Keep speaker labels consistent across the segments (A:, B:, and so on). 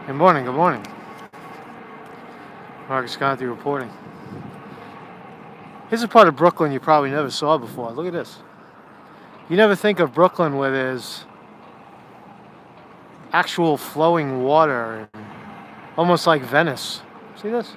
A: Good morning, good morning. Marcus Conte reporting. Here's a part of Brooklyn you probably never saw before. Look at this. You never think of Brooklyn where there's actual flowing water, and almost like Venice. See this?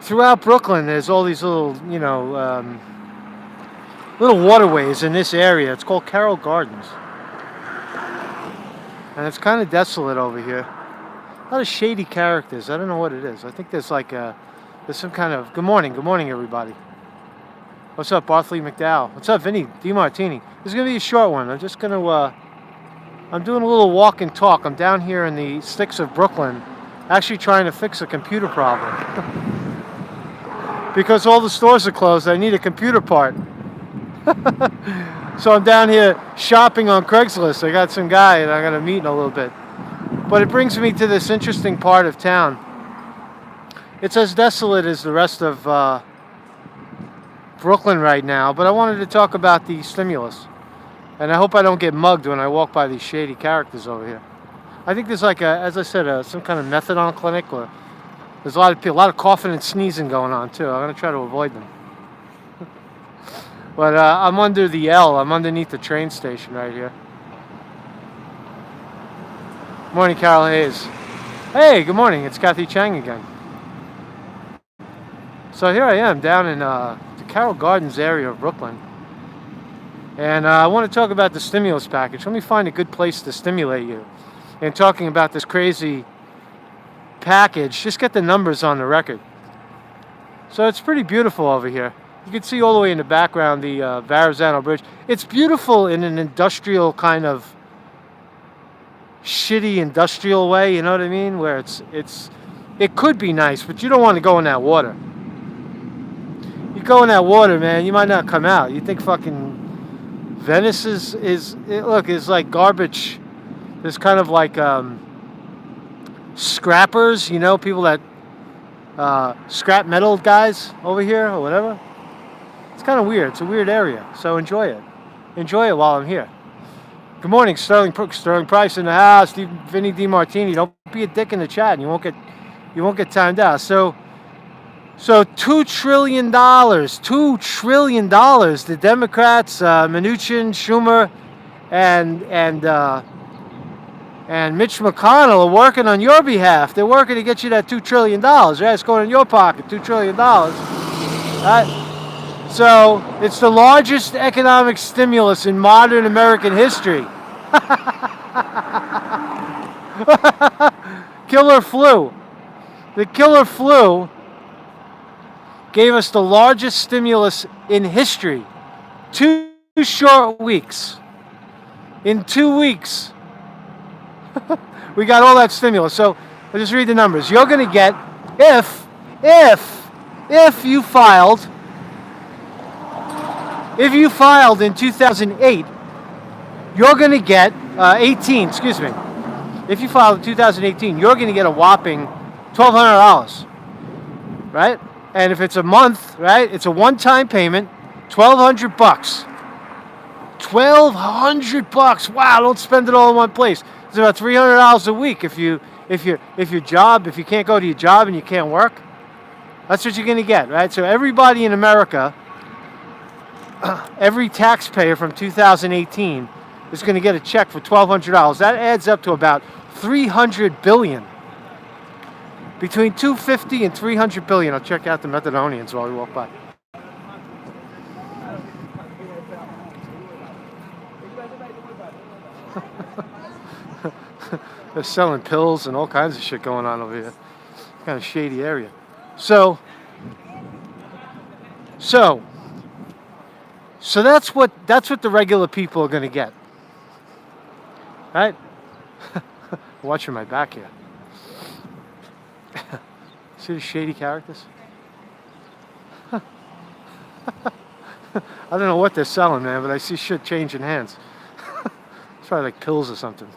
A: Throughout Brooklyn, there's all these little, little waterways in this area. It's called Carroll Gardens. And it's kind of desolate over here. A lot of shady characters. I don't know what it is. I think there's there's some kind of... Good morning, everybody. What's up, Bartley McDowell? What's up, Vinny DiMartini? This is going to be a short one. I'm just going to... I'm doing a little walk and talk. I'm down here in the sticks of Brooklyn, actually trying to fix a computer problem. Because all the stores are closed, I need a computer part. So I'm down here shopping on Craigslist. I got some guy and I got to meet in a little bit. But it brings me to this interesting part of town. It's as desolate as the rest of Brooklyn right now, but I wanted to talk about the stimulus. And I hope I don't get mugged when I walk by these shady characters over here. I think there's as I said, some kind of methadone clinic, or there's a lot of coughing and sneezing going on too. I'm going to try to avoid them. But I'm under the L. I'm underneath the train station right here. Morning, Carol Hayes. Hey, good morning. It's Kathy Chang again. So here I am down in the Carroll Gardens area of Brooklyn. And I want to talk about the stimulus package. Let me find a good place to stimulate you. And talking about this crazy package, just get the numbers on the record. So it's pretty beautiful over here. You can see all the way in the background the Verrazano Bridge. It's beautiful in an industrial kind of shitty industrial way, you know what I mean? Where it could be nice, but you don't want to go in that water. You go in that water, man, you might not come out. You think fucking Venice is like garbage. There's kind of like scrappers, people that scrap metal guys over here or whatever. It's kind of weird. It's a weird area, so enjoy it. Enjoy it while I'm here. Good morning, Sterling Price in the house. Vinny DiMartini. Don't be a dick in the chat, and you won't get timed out. So $2 trillion. $2 trillion. The Democrats, Mnuchin, Schumer, and Mitch McConnell are working on your behalf. They're working to get you that $2 trillion. Right? It's going in your pocket. $2 trillion. Right? So it's the largest economic stimulus in modern American history. Killer flu. The killer flu gave us the largest stimulus in history. 2 short weeks. In 2 weeks, we got all that stimulus. So I'll just read the numbers. You're going to get, if you filed in 2008, you're going to get 18. Excuse me. If you filed in 2018, you're going to get a whopping $1,200, right? And if it's a month, right? It's a one-time payment, $1,200. $1,200. Wow! Don't spend it all in one place. It's about $300 a week if you can't go to your job and you can't work. That's what you're going to get, right? So everybody in America, every taxpayer from 2018 is going to get a check for $1,200. That adds up to about $300 billion. Between $250 and $300 billion. I'll check out the Methadonians while we walk by. They're selling pills and all kinds of shit going on over here. Kind of shady area. So that's what the regular people are going to get. Right? Watching my back here. See the shady characters? I don't know what they're selling, man, but I see shit changing hands. It's probably like pills or something.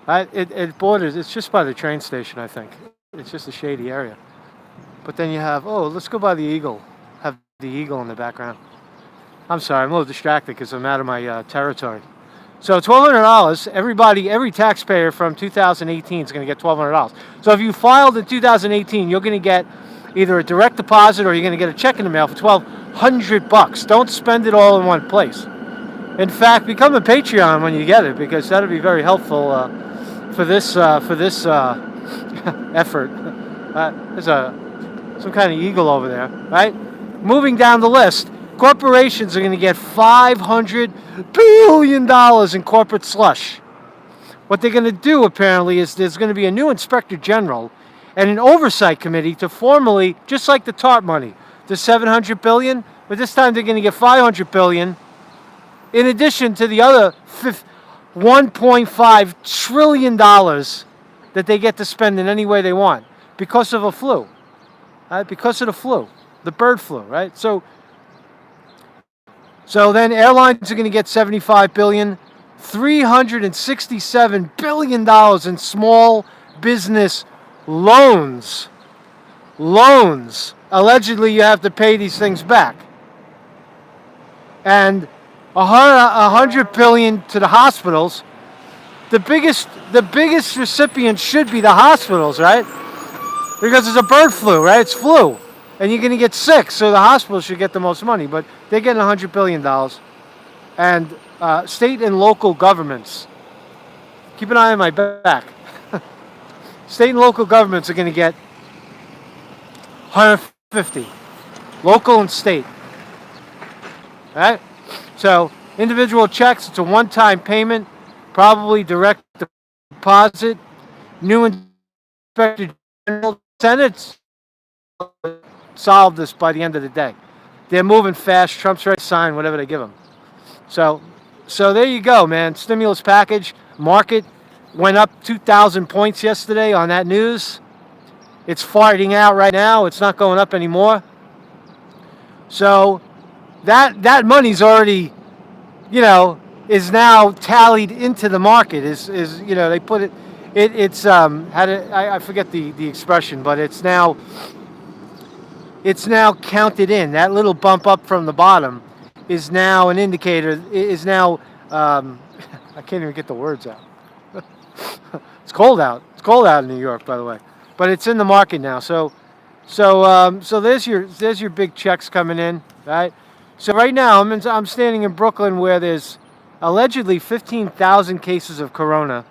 A: It borders, it's just by the train station, I think. It's just a shady area. But then you have, let's go by the Eagle. Have the Eagle in the background. I'm sorry, I'm a little distracted because I'm out of my territory. So $1,200, every taxpayer from 2018 is going to get $1,200. So if you filed in 2018, you're going to get either a direct deposit or you're going to get a check in the mail for $1,200. Don't spend it all in one place. In fact, become a Patreon when you get it, because that'll be very helpful for this effort. There's some kind of eagle over there, right? Moving down the list, corporations are going to get $500 billion in corporate slush. What they're going to do, apparently, is there's going to be a new inspector general and an oversight committee to formally, just like the TARP money, the $700 billion, but this time they're going to get $500 billion, in addition to the other $1.5 trillion that they get to spend in any way they want because of a flu, right? Because of the flu, the bird flu, right? So then airlines are going to get $75 billion, $367 billion in small business loans. Loans. Allegedly, you have to pay these things back. And $100 billion to the hospitals. The biggest recipient should be the hospitals, right? Because it's a bird flu, right? It's flu. And you're going to get sick, so the hospitals should get the most money. But they're getting $100 billion. And state and local governments, keep an eye on my back. State and local governments are going to get $150. Local and state. All right? So individual checks, it's a one-time payment, probably direct deposit. New inspector general, Senate's solve this by the end of the day. They're moving fast. Trump's ready to sign whatever they give him. So there you go, man. Stimulus package. Market went up 2,000 points yesterday on that news. It's farting out right now. It's not going up anymore. So that money's already, is now tallied into the market. They put it. I forget the expression, but it's now counted in. That little bump up from the bottom is now an indicator. Is now I can't even get the words out. It's cold out. It's cold out in New York, by the way, but it's in the market now. So there's your big checks coming in, right? So right now I'm standing in Brooklyn, where there's allegedly 15,000 cases of corona,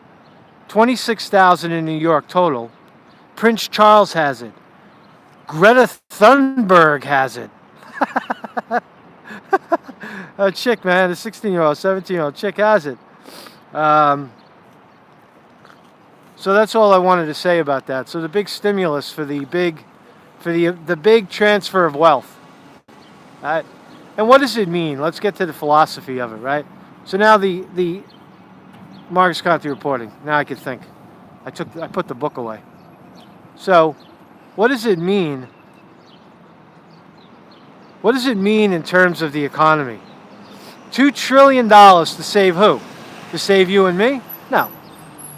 A: 26,000 in New York total. Prince Charles has it. Greta Thunberg has it. A chick, man, a 16-year-old, 17-year-old chick has it. So that's all I wanted to say about that. So the big stimulus for the big transfer of wealth. Right? And what does it mean? Let's get to the philosophy of it, right? So now the Marcus Conte reporting. Now I can think. I put the book away. So what does it mean? What does it mean in terms of the economy? $2 trillion to save who? To save you and me? No.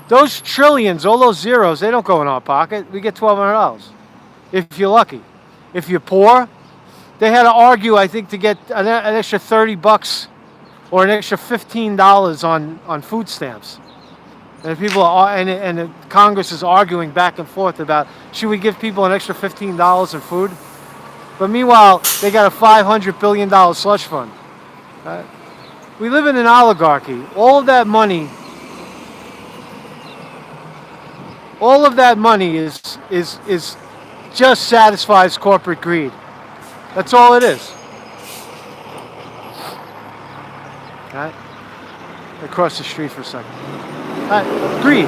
A: Those trillions, all those zeros, they don't go in our pocket. We get $1,200 if you're lucky. If you're poor, they had to argue, I think, to get an extra $30 or an extra $15 on food stamps. And people and the Congress is arguing back and forth about, should we give people an extra $15 in food? But meanwhile, they got a $500 billion slush fund. We live in an oligarchy. All of that money is just satisfies corporate greed. That's all it is. All right. Across the street for a second. All right. Greed.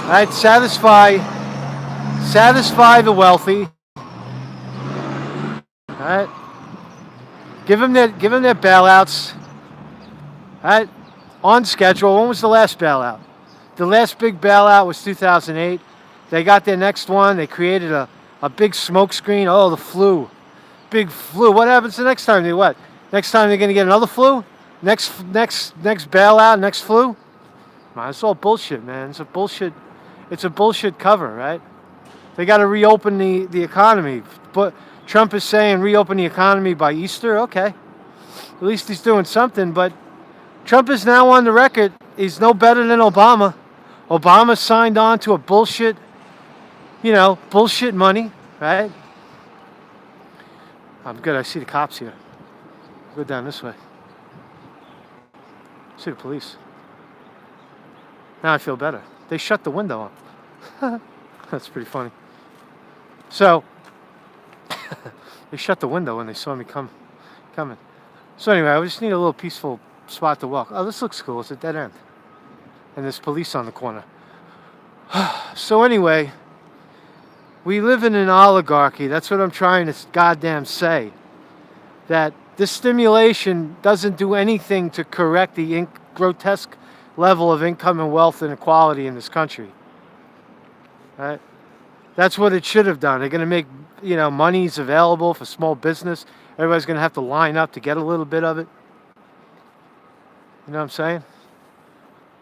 A: All right. Satisfy the wealthy. All right. Give them their bailouts. All right. On schedule. When was the last bailout? The last big bailout was 2008. They got their next one. They created a big smoke screen. Oh, the flu. Big flu. What happens the next time? Next time they're going to get another flu? Next bailout, next flu? Man, it's all bullshit, man. It's a bullshit cover, right? They got to reopen the economy. But Trump is saying reopen the economy by Easter. Okay. At least he's doing something. But Trump is now on the record. He's no better than Obama. Obama signed on to a bullshit, bullshit money, right? I'm good. I see the cops here. Go down this way. See the police. Now I feel better. They shut the window on. That's pretty funny. So, they shut the window when they saw me coming. So anyway, I just need a little peaceful spot to walk. Oh, this looks cool. It's a dead end. And there's police on the corner. So anyway, we live in an oligarchy. That's what I'm trying to goddamn say. That this stimulation doesn't do anything to correct the grotesque level of income and wealth inequality in this country. Right? That's what it should have done. They're going to make, monies available for small business. Everybody's going to have to line up to get a little bit of it. You know what I'm saying?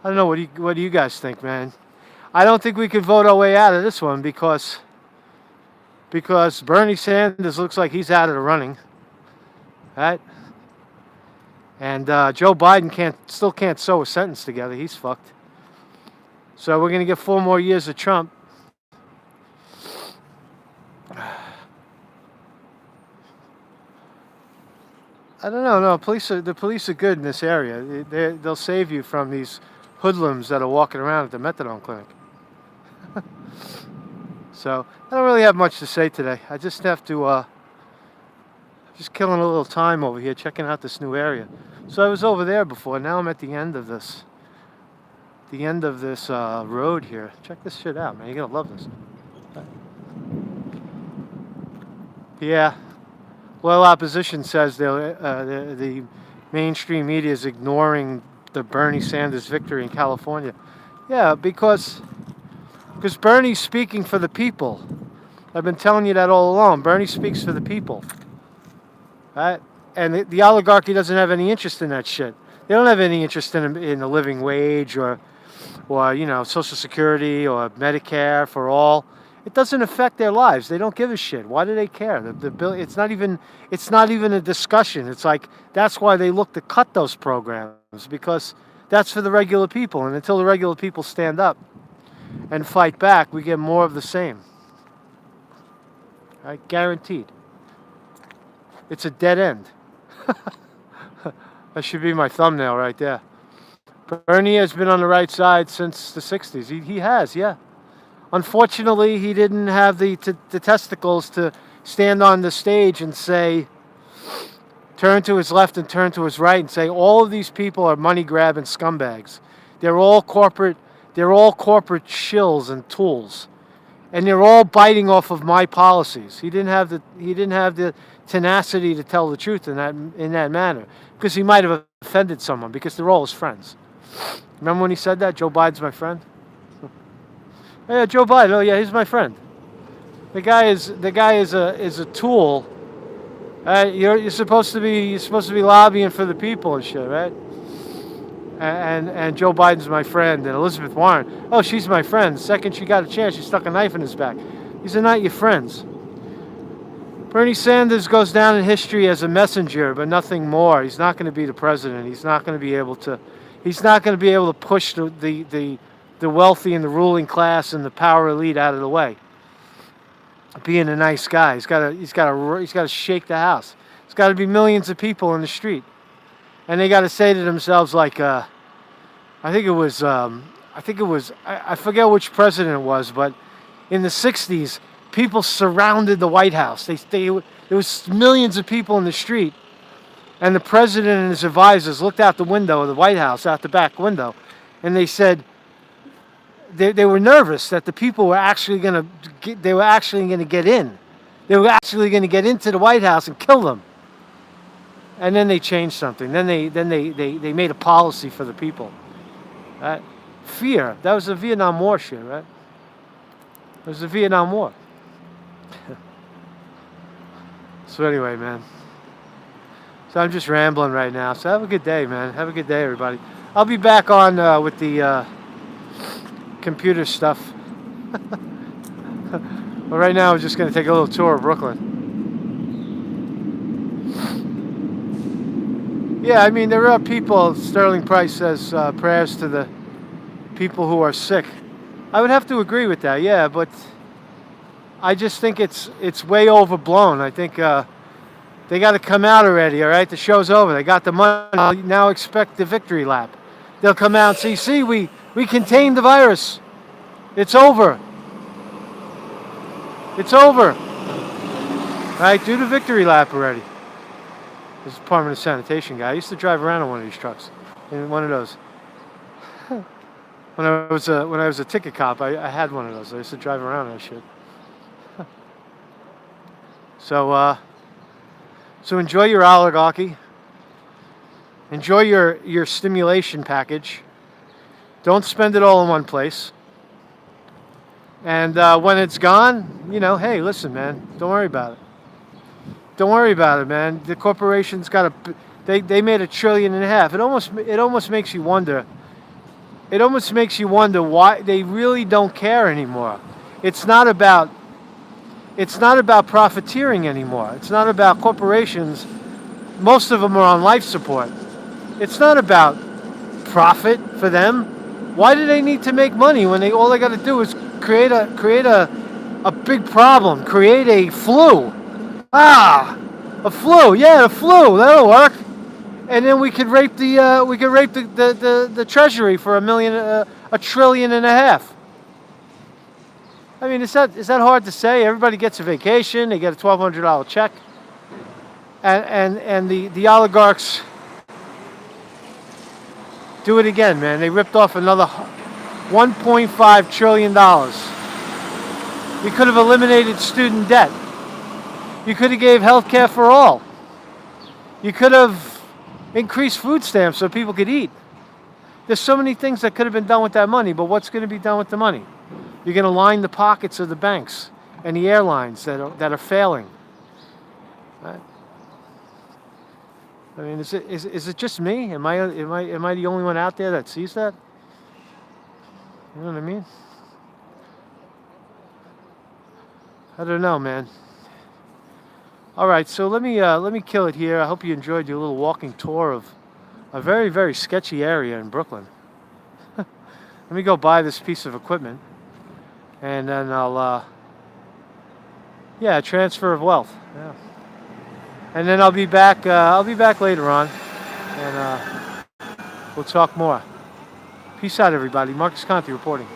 A: I don't know. What do you guys think, man? I don't think we could vote our way out of this one because Bernie Sanders looks like he's out of the running. Right? And Joe Biden still can't sew a sentence together. He's fucked. So we're going to get 4 more years of Trump. I don't know. No, the police are good in this area. They'll save you from these hoodlums that are walking around at the methadone clinic. So I don't really have much to say today. I just have to just killing a little time over here, checking out this new area. So I was over there before. Now I'm at the end of this. The end of this road here. Check this shit out, man. You're gonna love this. Yeah. Well, opposition says the mainstream media is ignoring the Bernie Sanders victory in California. Yeah, because Bernie's speaking for the people. I've been telling you that all along. Bernie speaks for the people. Right? And the oligarchy doesn't have any interest in that shit. They don't have any interest in the living wage or Social Security or Medicare for all. It doesn't affect their lives. They don't give a shit. Why do they care? The bill. It's not even a discussion. It's like that's why they look to cut those programs, because that's for the regular people. And until the regular people stand up and fight back, we get more of the same. Right? Guaranteed. It's a dead end. That should be my thumbnail right there. Bernie has been on the right side since the 60s. He has, yeah. Unfortunately, he didn't have the testicles to stand on the stage and say, turn to his left and turn to his right and say, all of these people are money-grabbing scumbags. They're all corporate shills and tools. And they're all biting off of my policies. He didn't have the tenacity to tell the truth in that manner, because he might have offended someone, because they're all his friends. Remember when he said that? Joe Biden's my friend. Yeah, Joe Biden. Oh yeah, he's my friend. The guy is a tool. You're supposed to be lobbying for the people and shit, right? And Joe Biden's my friend, and Elizabeth Warren. Oh, she's my friend. The second she got a chance, she stuck a knife in his back. These are not your friends. Bernie Sanders goes down in history as a messenger, but nothing more. He's not going to be the president. He's not going to be able to push the wealthy and the ruling class and the power elite out of the way. Being a nice guy, he's got to shake the house. There's got to be millions of people in the street, and they got to say to themselves, like, I forget which president it was, but in the 60s, people surrounded the White House. There was millions of people in the street, and the president and his advisors looked out the window of the White House, out the back window, and they said they were nervous that the people were actually going to get in. They were actually going to get into the White House and kill them. And then they changed something. Then they made a policy for the people. Right? Fear. That was the Vietnam War shit, right? It was the Vietnam War. So anyway, man. So I'm just rambling right now. So have a good day, man. Have a good day, everybody. I'll be back on with the computer stuff. But right now, I'm just going to take a little tour of Brooklyn. Yeah, I mean, there are people, Sterling Price says prayers to the people who are sick. I would have to agree with that, yeah, but I just think it's way overblown. I think they got to come out already, all right? The show's over. They got the money. Now expect the victory lap. They'll come out and see, we contained the virus. It's over. It's over. All right, do the victory lap already. This is Department of Sanitation guy. I used to drive around on one of these trucks, in one of those. When I was a ticket cop, I had one of those. I used to drive around that shit. So enjoy your oligarchy. Enjoy your stimulation package. Don't spend it all in one place. And when it's gone, hey, listen, man, don't worry about it. Don't worry about it, man. The corporation's got they made $1.5 trillion. It almost makes you wonder. It almost makes you wonder why they really don't care anymore. It's not about profiteering anymore. It's not about corporations. Most of them are on life support. It's not about profit for them. Why do they need to make money when all they got to do is create a big problem, create a flu? A flu. Yeah, the flu. That'll work. And then we could rape the treasury for $1.5 trillion. I mean, is that hard to say? Everybody gets a vacation. They get a $1,200 check, and the oligarchs do it again, man. They ripped off another $1.5 trillion. You could have eliminated student debt. You could have gave health care for all. You could have increased food stamps so people could eat. There's so many things that could have been done with that money, but what's going to be done with the money? You're going to line the pockets of the banks and the airlines that are failing. Right? I mean, is it just me? Am I the only one out there that sees that? You know what I mean? I don't know, man. All right, so let me kill it here. I hope you enjoyed your little walking tour of a very, very sketchy area in Brooklyn. Let me go buy this piece of equipment, and then I'll transfer of wealth. Yeah. And then I'll be back. I'll be back later on, and we'll talk more. Peace out, everybody. Marcus Conte reporting.